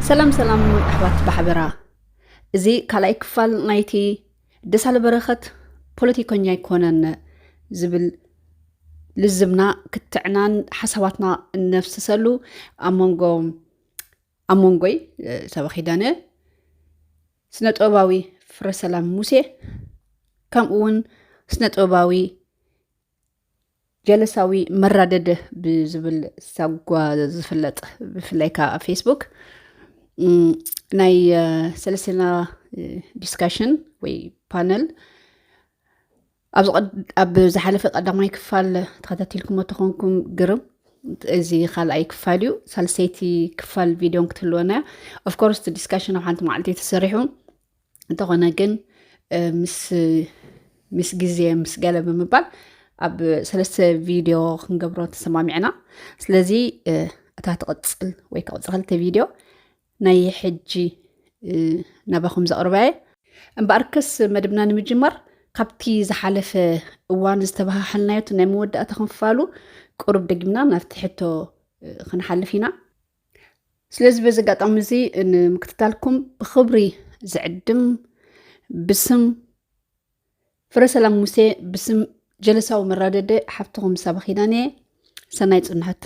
سلام أحبات بحبرة زي كلا يكفل نايتي دسال برخت بوليتيكونيا يكونن زبل لزمنا كتعنان حسواتنا النفس سلو أمونغوي سواخيدانه سنة أباوي فرسلام موسى كم أون سنة أباوي جلساوي مردد بزبل ساقوا زفلت بفلايكا فيسبوك ناي سلسلة ديسكاشن وي بانل أب زحلفة قدامي كفال تخطاتيلكم وتخونكم قرب زي خال أي كفاليو سالسيتي كفال فيديو كتلونا of course the discussion وحانت معلتي تسريحون انتغونا جن مس جزية مس قلب مبال أب سلسة فيديو خنقبرو تسمامعنا سلازي أتاها تقتصل ويكا وصغلت فيديو ناي حجي نباخم زقرباي أمباركس مدبنا نمجمر قبتي زحالف وان استبها حلنايوت ناي مودة أتخنفالو قرب دقمنا نفتحتو خنحلفينا سلاز بزقات أمزي إن مكتتالكم بخبري زعدم بسم فرسلام موسى بسم جلسة ومرادة حفتهم سابخيناني سنايت انهت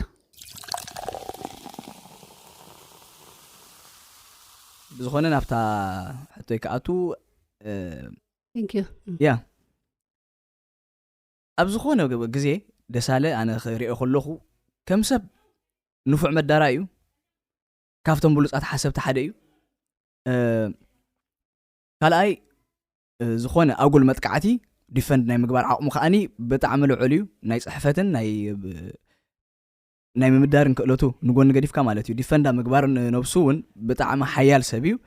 بزخونه نفتا حتى يكأتو thank you يا أبزخونه جزء دسالة أنا خيري أخلوه كم سب نفع مدرايو كافتم بلوس أتحسب تحديو قال أي زخونه أقول متكعتي ديفند ناي مقبار عقم خاني بتعملوا عليو ناي صحفتن ناي مدارن كلوتو نقول نقديف كمالتيو ديفند مقبار نفسون بتعمل حيال سبيو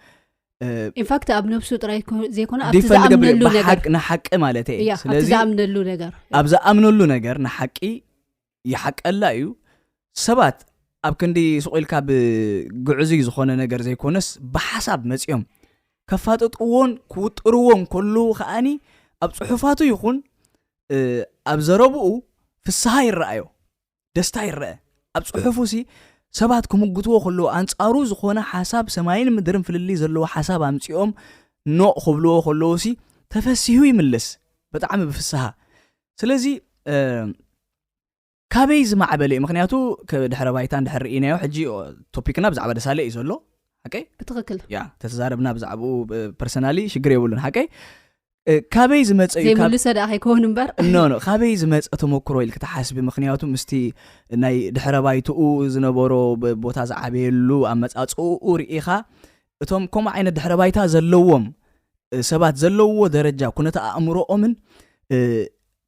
in fact أب نفسه ترى زي كنا أبتزامن له نجار نحق مالتي أبتزامن له نجار أبزامن له نجار نحقي يحق الله سبات أب كندي سؤال كاب جعزي زخونه نجار زي كونس بحسب مسيهم كفاتت أون كوت روون كله خاني أب صحفاته يكون أب زربوا في السهاير رأيو دستاير رأي أب صحفوسي سبعتكم قطوة خلو أنت أروز خونا حساب سماين مدرم في اللي زلوا حساب أمسيهم نوع خبلوه خلوسي تفسيهوي ملس بتعمل في السها سلازي كابيز مع بلي مخنياتو كدحر بايتان دحر إينايو حجي توبيكنا بزعب دسالة يزولو هكي بتغكل يا تتزاربنا بزعبو برسونالي شجري يقولون هكي كابيز مت زي ما لسه ده هيكون مبر نو كابيز مت أتمكرو اللي كتحسب مخنياتو مستي ناي دحر بايتو زنبورو بوتاز عبيلو أمت أتصو رئيخا أتوم كم عين دحر بايتا زلوهم سبات زلو درجة كنت أمرو أمن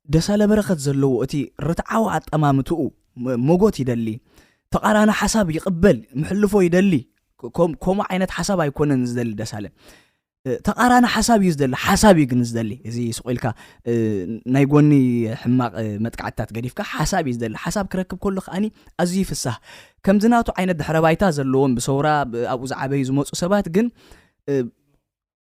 دسالة برخت زلو أتي رتعوات أمامتو موجود يدلي تقارن حساب يقبل محلفو يدلي كم عينت حساب يكون نزدل دسالة تقارن حساب يزدل حساب ينزدلي زي سؤالك نايقوني حماق متقعتات قريفك حساب يزدل حساب كركب كله خاني أزي في السه كم زناتو عينت دحربايتا زلوهم بصورة أبو زعبي زموت سبات جن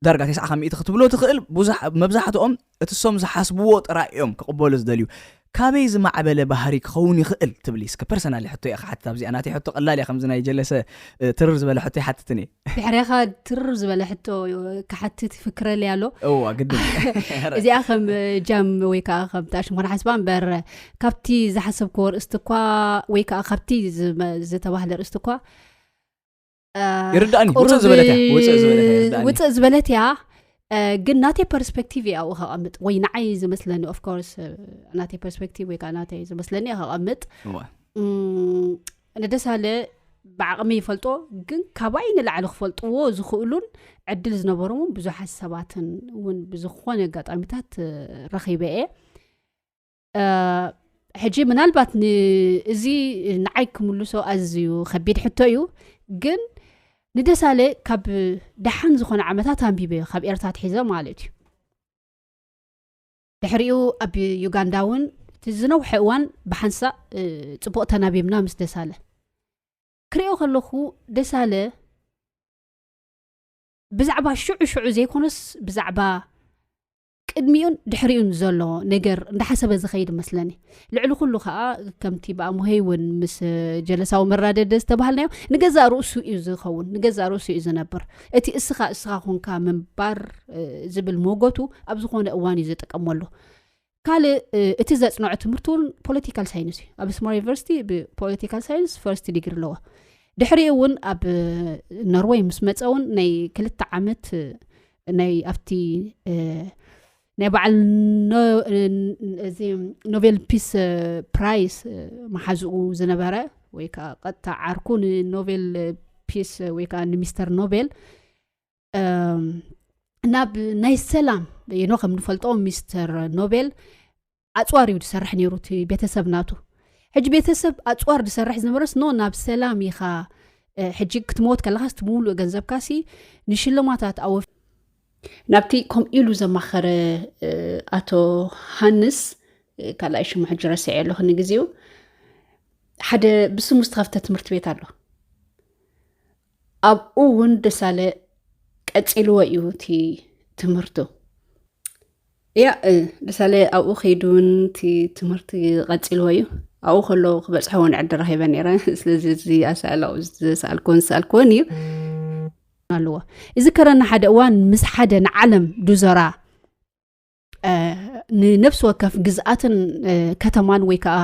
درجة 900 تختبلو تخيل مبزحتهم اتصم زحسبوت رأيهم كقبول زدليو كابيز مع بلا بهاريك خوني خيل تبليس كبرسونالي حتى يا اخي حتى بزي انا حتى قلال يا خمسنا يجلس ترز بلا حتى حتتني بحريخه ترز بلا حتى كحتى فكره لي يالو قدم زي اخم جام ويكا اخم تاش مر حسبان بر كابتي زحسب كور استقوا ويكا اخبتي زي تبهل استقوا يرداني وص زبلتها قل ناتي برسبكتيفي أو هقمت وين عايز مثلاً of course ناتي برسبكتيف ويكا ناتي مثلاً هقمت أنا دسالة بعقمي يفلتو قن كاباين العلى خفلتو زخولون عدل زنبرون بزو حسابات ون بزخوان قط عمتات رخيبة حجي من البات زي نعيك ملوسو أزيو خبيت حتويو قن ندسالة كاب دحن زخون عمتات أمبيبي خاب إرتات حزة مالتي دحريو أبي يوغانداون تزنو حيوان بحنسا تبقى تنابي منامس دسالة كريو خلوخو دسالة بزعبا شعو زي كونس بزعبا ቅድሚኡን ድሕሪኡን ዘሎ ነገር እንዳሓሰበ ዝኸይድ መስለኒ ልዕሊ ኩሉ ከዓ ከምቲ ብኣሙሄይውን ምስ ጀለሳዊ መራደደ ዝተባሃልናዮ ንገዛእ ርእሱ እዩ ዝኸውን ንገዛእ ርእሱ እዩ ዝነብር እቲ እስኻ ኮንካ ምንባር ዝብል ሞጎቱ ኣብ ዝኾነ እዋን እዩ ዝጥቀመሉ ካልእ እቲ ዘጽንዖ ትምህርቲ እውን ፖለቲካል ሳይንስ እዩ ኣብ ስሞር ዩኒቨርሲቲ ብፖለቲካል ሳይንስ ፈርስት ዲግሪ ኣለዎ ድሕሪኡ እውን ኣብ ኖርዌይ ምስ መፀ እውን ናይ 2 ዓመት ናይ ኣብቲ ናይ በዓል ኖቤል ፒስ ፕራይስ መሓዝኡ ዝነበረ ወይ ከዓ ቀጥታ ዓርኩ ኖቤል ፒስ ወይ ከዓ ሚስተር ኖቤል ናብ ናይ ሰላም የኖ ከም ንፈልጦ ሚስተር ኖቤል ኣጽዋር እዩ ዝሰርሕ ነይሩ እቲ ቤተሰብ ናቱ ሕጂ ቤተሰብ ኣጽዋር ዝሰርሕ ዝነበረስ ኖ ናብ ሰላም ኢኻ ሕጂ ክትሞት ከለኻስ ትሙሉእ ገንዘብካሲ ንሽልማታት ኣወፍ ናብቲ ከም ኢሉ ዘማኸረ ኣቶ ሃንስ ካልኣይ ሽሙ ሕጂ ረሲዐ ኣለኹ ንግዜኡ ሓደ ብስሙ ዝተኸፍተ ትምህርቲ ቤት ኣሎ ኣብኡ እውን ደሳለ ቀፂልዎ እዩ እቲ ትምህርቱ ያ ደሳለ ኣብኡ ኸይዱን እቲ ትምህርቲ ቀፂልዎ እዩ ኣብኡ ከሎ ክበፅሖ እውን ዕድል ረኺበ ነይረ ስለዚ እዚ ኣሰኣላው ዝሰኣልኮን እዩ ኣለዎ እዚ ከረና ሓደ እዋን ምስ ሓደ ንዓለም ዱዘራ ንነፍስ ወከፍ ግዝኣትን ከተማን ወይ ከዓ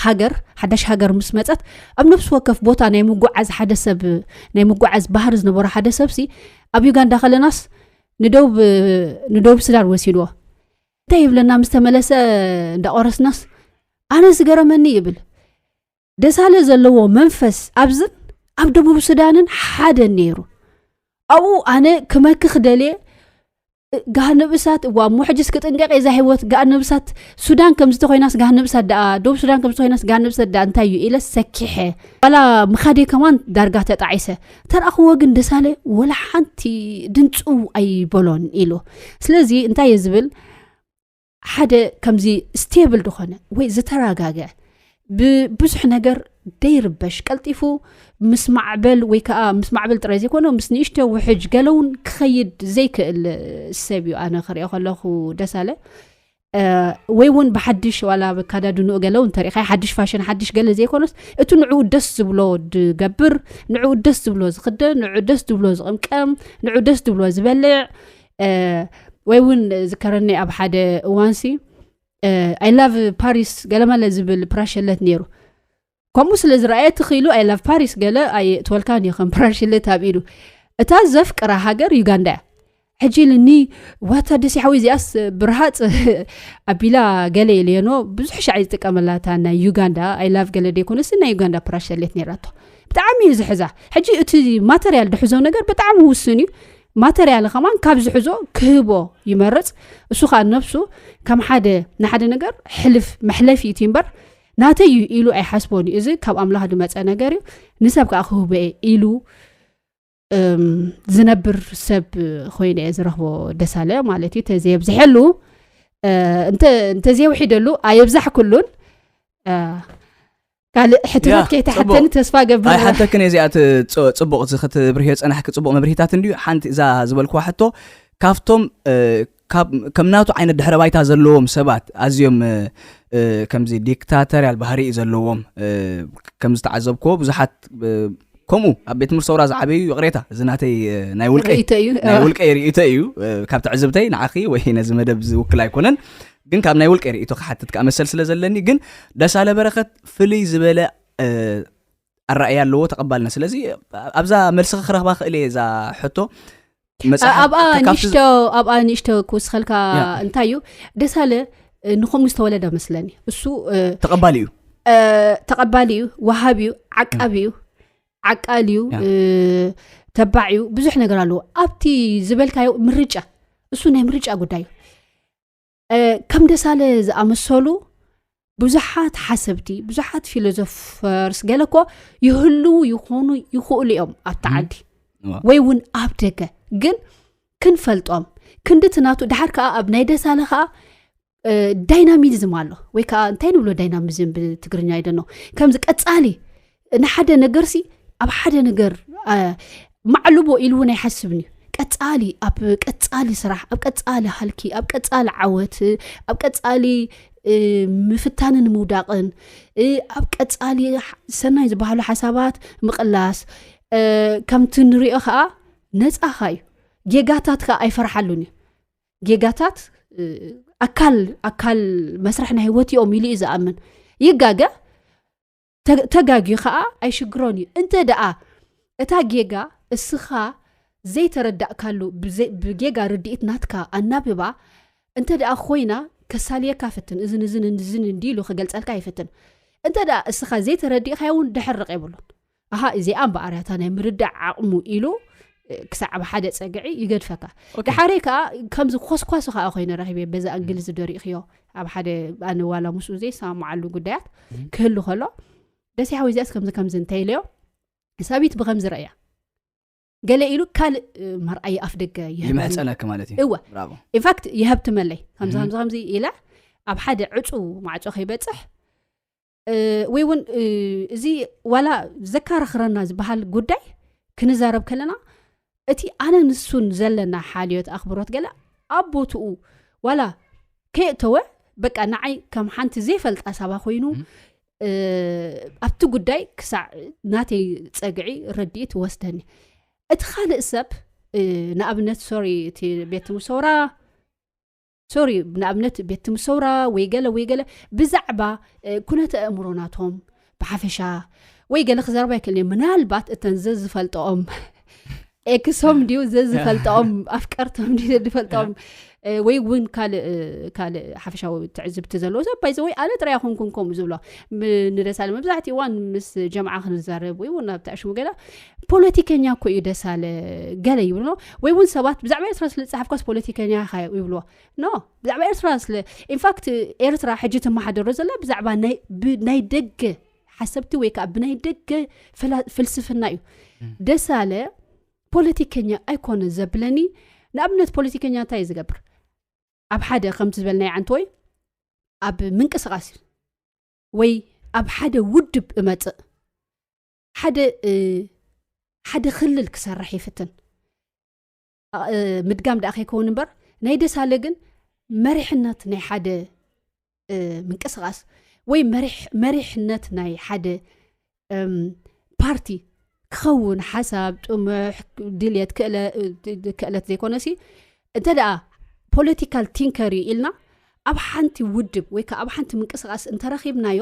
ሃገር ሓዳሽ ሃገር ምስ መፀት ኣብ ነፍስ ወከፍ ቦታ ናይ ምጉዓዝ ሓደ ሰብ ናይ ምጉዓዝ ባህር ዝነበረ ሓደ ሰብሲ ኣብ ዩጋንዳ ከለናስ ንደቡብ ሱዳን ወሲድዎ እንታይ ይብለና ምስ ተመለሰ እንዳቆረስናስ ኣነ ዝገረመኒ ይብል ደሳለ ዘለዎ መንፈስ ኣብዝን ኣብ ደቡብ ሱዳንን ሓደ ነይሩ ኣብኡ ኣነ ክመክኽ ደልየ ጋህነብሳት ወሙሕጅስ ክጥንቀቕ እዛ ህይወት ጋህነብሳት ሱዳን ከም ዝተኮይናስ ጋህነብሳት ደቡብ ሱዳን ከም ዝተኮይናስ ጋህነብሳት እንታይ እዩ ኢለ ሰኪሐ ዋላ ምኻዴ ከማን ዳርጋ ተጣዒሰ ተረኽቦ ግን ደሳለ ወላ ሓንቲ ድንፁ ኣይበሎን ኢሉ ስለዚ እንታይ ዝብል ሓደ ከምዚ ስቴብል ድኾነ ወይ ዝተረጋገ ብብዙሕ ነገር ደይርበሽ ቀልጢፉ ምስ ማዕበል ወይ ከዓ ምስ ማዕበል ጥራይ ዘይኮነ ምስ ንእሽቶ ውሕጅ ገለውን ክኸይድ ዘይክእል ሰብ እዩ ኣነ ክሪኦ ከለኹ ደሳለ ወይ እውን ብሓድሽ ዋላ ብካዳድንኡ ገለውን ተሪኻ ሓድሽ ፋሽን ሓድሽ ገለ ዘይኮነስ እቲ ንዕኡ ደስ ዝብሎ ድገብር ንዕኡ ደስ ዝብሎ ዝኽደን ንዕኡ ደስ ዝብሎ ዝቕምቀም ንዕኡ ደስ ዝብሎ ዝበልዕ ወይ እውን ዝከረኒ ኣብ ሓደ እዋንሲ I love Paris ገለማለ ዝብል ፕራሸለት ነይሩ ከምኡ ስለ ዝረኣየ ትኽኢሉ I love Paris ገለ ኣይ ትወልካን ይኸም ፕራሸለት ኣቢሉ እታ ዘፍቅራ ሃገር ዩጋንዳ ሕጂ ልኒ ዋታ ደሲሓዊ እዚኣስ ብርሃፅ ኣቢላ ገለ ኢልየኖ ብዙሕ ሻዕ ዝጥቀመላታ ናይ ዩጋንዳ I love ገለ ደይኮነስ ናይ ዩጋንዳ ፕራሸለት ነይራቶ ብጣዕሚ እዩ ዝሕዛ ሕጂ እቲ ማተርያል ድሕዞ ነገር ብጣዕሚ ውስን እዩ ማተርያል ከማን ካብ ዝሕዞ ክህቦ ይመርጽ እሱ ከዓ ነፍሱ ከም ሓደ ንሓደ ነገር ሕልፍ መሕለፊ እዩ እምበር ናተይ ኢሉ ኣይሓስቦን እዚ ካብ ኣምላኽ ድመፀ ነገር እዩ ንሰብ ከዓ ክህቦ ኢሉ ዝነብር ሰብ ኮይኑ እየ ዝረኽቦ ደሳለ ማለት እዩ ተዘይብዝሐሉ እንተዘይውሒደሉ ኣየብዛሕ ኩሉን قال حتى كيت حتى نتسفى قبل حتى كن يزيات صبق زخت بريهت انا حك صبق مبريتات انديو حنت اذا زبلكو حتى كافتم كمناتو عين الدحر بايتا زلوهم سبات ازيوم كمزي ديكتاتوريال بحري زلوهم كمز تعذبكو بزحات كومو ابيت مرصورا زعبي قريتا زناتي ناي ولقي ريتايو كاب تعذبتي نعخي وهنا زمدب زوكل ايكونن ግን ካብ ናይ ውልቀ ሪኢቶ ከሓትት ከመሰል ስለዘለኒ ግን ደሳለ በረኸት ፍልይ ዝበለ ኣራእያ ኣለዎ ተቀባልና ስለዚ ኣብዛ መልስ ክረኽባ ክእለ እዛ ሕቶ ኣብኣ ንሽቶ ክውስኸልካ እንታይ እዩ ደሳለ ንኹም ዝተወለደ መስለኒ እሱ ተቀባሊ እዩ ወሃቢ እዩ ዓቃቢ እዩ ዓቃሊ እዩ ተባዕ እዩ ብዙሕ ነገር ኣለዎ ኣብቲ ዝበልካዮ ምርጫ እሱ ናይ ምርጫ ጉዳይ እዩ كم دسالة زأمسولو بزحات حسبتي بزحات فيلوزوفرز قالكو يهلو يخونو يخولي يوم التعدي ويون أبدك جن كن فلتهم كن دتناتو دحرك أبناء دسالة خا دايناميزم الله ويكا انتين ولو دايناميزم بتقرني أيضا كم زك أتسالي نحدا نجرسي أب حدا نجر معلوبو إلونا يحسبني ቀጻሊ ኣብ ቀጻሊ ስራሕ ኣብ ቀጻሊ halki ኣብ ቀጻሊ ዓወት ኣብ ቀጻሊ ምፍታንን ምውዳቅን ኣብ ቀጻሊ ሰናይ ዝበሃሉ ሓሳባት ምቅላስ ከምቲ ንሪኦ ከዓ ነፃ ኻዩ ጌጋታት ከዓ ኣይፈርሓሉኒ ጌጋታት ኣካል መስርሕ ናይ ህይወት እዮም ኢሉ ዝኣምን ይጋገ ተጋጊ ከዓ ኣይሽግሮን እዩ እንተ ደኣ እታ ጌጋ እስኻ ዘይተረዳእካሉ ብጌጋ ርድኢት ናትካ ኣናብባ እንተ ደኣ ኮይና ከሳልየካ ፍትን እዝን እንዲሉ ክገልጸልካ ይፍትን እንተ ደኣ እስኻ ዘይተረዲእካ እውን ድሕርቕ ይብሉን ኣሃ እዚኣ በኣርያታ ናይ ምርዳዕ ዓቕሙ ኢሉ ክሳዕ ሓደ ፀግዒ ይገድፈካ ድሓሬ ከዓ ከምዚ ኮስኳስ ከዓ ኮይነ ረኺበ በዛ እንግሊዝ ደሪእኽዮ ኣብ ሓደ ኣነ ዋላ ምስኡ ዘይሰማዓሉ ጉዳያት ክህሉ ከሎ ደስ ያው እዚያስ ከምዚ እንተይልዮ ሳቢት ብከምዚ ረእያ ገለ ኢሉ ካልእ መርኣይ ኣፍ ደገ ይመሕፀነክ ማለት እዩ ብራቮ ኢንፋክት ይህብቲ መለይ ከምዚ ኢላ ኣብ ሓደ ዕፁ ማዕፆ ከይበፅሕ ወይ እውን እዚ ዋላ ዘካረኽረና ዝበሃል ጉዳይ ክንዛረብ ከለና እቲ ኣነ ንሱን ዘለና ሓልዮት ኣኽብሮት ገለ ኣቦትኡ ዋላ ከየእተወ በቃ ንዓይ ከም ሓንቲ ዘይፈልጣ ሳባ ኮይኑ ኣብቲ ጉዳይ ክሳዕ ናተይ ፀግዒ ረዲእት ወስደኒ እቲ ካልእ ሰብ ንኣብነት እቲ ቤት ምሰውራ ንኣብነት ቤት ምሰውራ ወይ ገለ ብዛዕባ ኩነተ ኣእምሮናቶም ብሓፈሻ ወይ ገለ ክዘረባ ይክእልኒ ምናልባት እተን ዝፈልጦኦም ኤክሶም ድዩ ዝፈልጦኦም ኣፍቀርቶም ድዩ ዝፈልጦኦም ወይ እውን ካልእ ሓፈሻዊ ትዕዝብቲ ዘለዎ ሰብ ባይዘ ወይ ኣነ ጥራይ ኮንኩን ከምኡ ዝብሎ ንደሳለ መብዛሕትኡ እዋን ምስ ጀምዓ ክንዛረብ ወይ እውን ኣብ ተኣሽሙ ገለ ፖለቲከኛ እኮ እዩ ደሳለ ገለ ይብሎ ወይ እውን ሰባት ብዛዕባ ኤርትራ ስለ ዝፀሓፍካስ ፖለቲከኛ ይብሎ ኖ ብዛዕባ ኤርትራ ስለ ኢንፋክት ኤርትራ ሕጂ ተመሓደሮ ዘላ ብዛዕባ ናይ ደገ ሓሰብቲ ወይ ከዓ ብናይ ደገ ፍልስፍና እዩ ደሳለ ፖለቲከኛ ኣይኮነ ዘብለኒ ንኣብነት ፖለቲከኛ እንታይ ዝገብር ኣብ ሓደ ከምቲ ዝበልናይ ዓንቲ ወይ ኣብ ምንቅስቃስ ወይ ኣብ ሓደ ውድብ እመፅእ ሓደ ክልል ክሰርሕ ይፍትን ምድጋም ዳኣ ከይከውን እምበር ናይ ደሳለ ግን መሪሕነት ናይ ሓደ ምንቅስቃስ ወይ መሪሕነት ናይ ሓደ ፓርቲ ክኸውን ሓሳብ ጥሙሕ ድልየት ክእለት ዘይኮነሲ እንተ ደኣ ፖለቲካል ቲንከር ኢልና ኣብ ሓንቲ ውድብ ወይ ከዓ ኣብ ሓንቲ ምንቅስቃስ እንተረኺብናዮ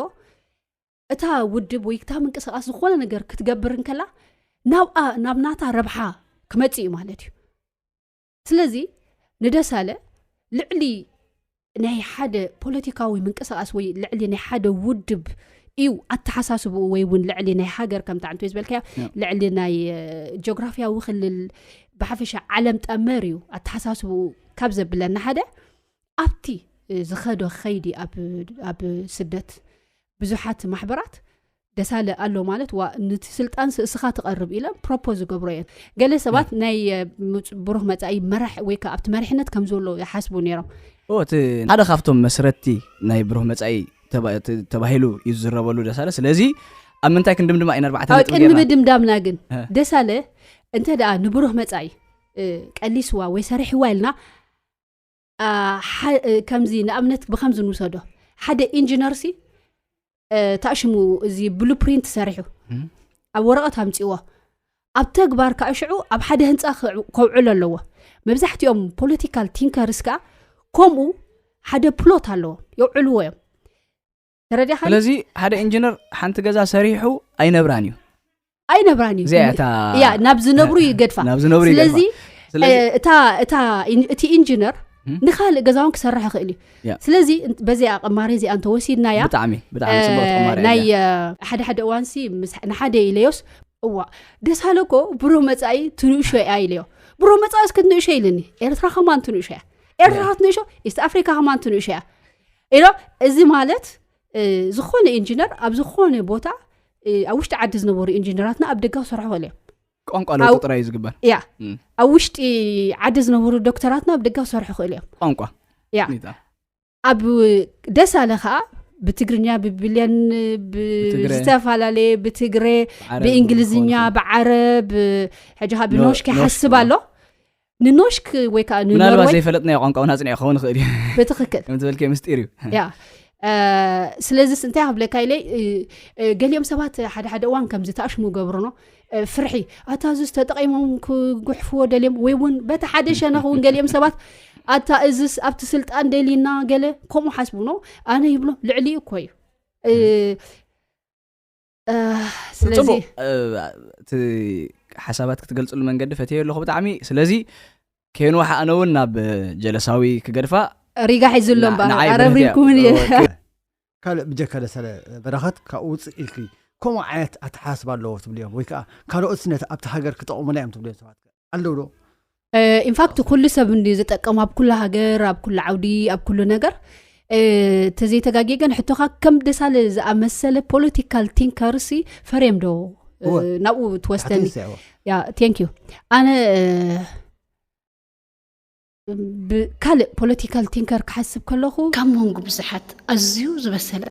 እታ ውድብ ወይ እታ ምንቅስቃስ ዝኾነ ነገር ክትገብር እንከላ ናብ ናታ ረብሓ ክመፅእ እዩ ማለት እዩ ስለዚ ንደሳለ ልዕሊ ናይ ሓደ ፖለቲካዊ ምንቅስቃስ ወይ ልዕሊ ናይ ሓደ ውድብ እዩ ኣተሓሳስቡ ወይ እውን ልዕሊ ናይ ሃገር ከም ታንቶ ዝብልካዮ ልዕሊ ናይ ጂኦግራፊያዊ ክልል ብሓፈሻ ዓለም ጠመር እዩ ኣተሓሳስቡ ካብ ዘብለና ሓደ ኣብቲ ዝኸዶ ኸይዲ ኣብ ስደት ብዙሓት ማሕበራት ደሳለ ኣሎ ማለት ነቲ ስልጣን እስኻ ትቐርብ ኢለ ፕሮፖዝ ገብሮ እየን ገለ ሰባት ናይ ብሩህ መጻኢ መራሕ ወይ ከዓ ኣብቲ መሪሕነት ከም ዘሎ ይሓስቡ ነይሮም እቲ ሓደ ካብቶም መስረቲ ናይ ብሩህ መጻኢ ተባሂሉ ይዝረበሉ ደሳለ ስለዚ ኣብ ምንታይ ክንድምድማ ኢና 4 ነጥብ ጌርና ክንድምዳምና ግን ደሳለ እንተ ደኣ ንብሩህ መጻኢ ቀሊስዋ ወይ ሰሪሕዋ ኢልና ከምዚ ንኣብነት ብከምዚ ንውሰዶ ሓደ ኢንጂነርሲ ታሽሙ እዚ ብሉፕሪንት ሰሪሑ ኣብ ወረቐት ኣምፂዎ ኣብ ተግባር ካሽዑ ኣብ ሓደ ህንፃ ከውዕል ኣለዎ መብዛሕትኦም ፖለቲካል ቲንከርስ ከዓ ከምኡ ሓደ ፕሎት ኣለዎ የውዕልዎ እዮም ተረዲኻ ስለዚ ሓደ ኢንጂነር ሓንቲ ገዛ ሰሪሑ ኣይነብራን እዩ ያ ናብ ዝነብሩ ይገድፋ ስለዚ እቲ ኢንጂነር ንኻልእ ገዛውን ክሰርሕ ይኽእል እዩ ስለዚ በዚኣ ቅማሬ እዚኣ እንተወሲድናያ ብጣዕሚ ፅቡቅ ቅማሬ ናይ ሓደ እዋንሲ ንሓደ ኢለዮስ ደሳለኮ ብሩህ መጻኢ ትንእሾ እያ ኢለዮ ብሩህ መጻኢ ክትንእሾ ኢልኒ ኤርትራ ከማን ትንእሾ እያ ኤርትራ ክትንእሾ ኢስት ኣፍሪካ ከማን ትንእሾ እያ ኢሎ እዚ ማለት ዝኾነ ኢንጂነር ኣብ ዝኾነ ቦታ ኣብ ውሽጢ ዓዲ ዝነበሩ ኢንጂነራትና ኣብ ደጋ ሰርሑ እዮም ቋንቋ ለውጥ ጥራይ ዝግበር ያ ኣብ ውሽጢ ዓዲ ዝነበሩ ዶክተራትና ኣብ ደጋ ሰርሑ እዮም ቋንቋ ያ ኣብ ደሳለ ከዓ ብትግርኛ ብብልያን ብዝተፈላለየ ብትግሬ ብእንግሊዝኛ ብዓረብ ሕጂ ብኖሽኪ ሓስብ ኣሎ ننوشك ويكا نروي نالبا زي فلتنا يقونك ونازن يخون خيري بتخكل مثل كي مستيريو يا سلازس انت هبلك ايلي قال يوم سبات حد وان كم زتاشمو قبرنا فرحي اتازس تقيمهم كغحفو دليم ويون بتا حدش انا هون قال يوم سبات اتا ازس ابتسلت اندلينا قال كوم حسبونو انا يبلو لعلي كوي سلازي حسابات كتقلصلو منقد فتيه لو بطعمي سلازي كاين واحد انا ونا بجلساوي كغدفا ريغا حيزلهم بقى عربيكم قال بجك سلا برخت كاوص الكي كم عيت اتحاسب الله تبليهم ويكا كانوا اسنه ابت هاجر كطقم لايم تبليهم سبات الله ان فاكت كل سب اندي زتقم اب كل هاجر اب كل عودي اب كل ነገር تزي تغاغيغن حتوخا كم دسال زامسله بوليتيكال ثينكرسي فريمدو ناو توستني يا ثانك يو انا بكالئ بوليتيكال ثينكر كحسب كلخو كم هون بزحت ازيو زبسله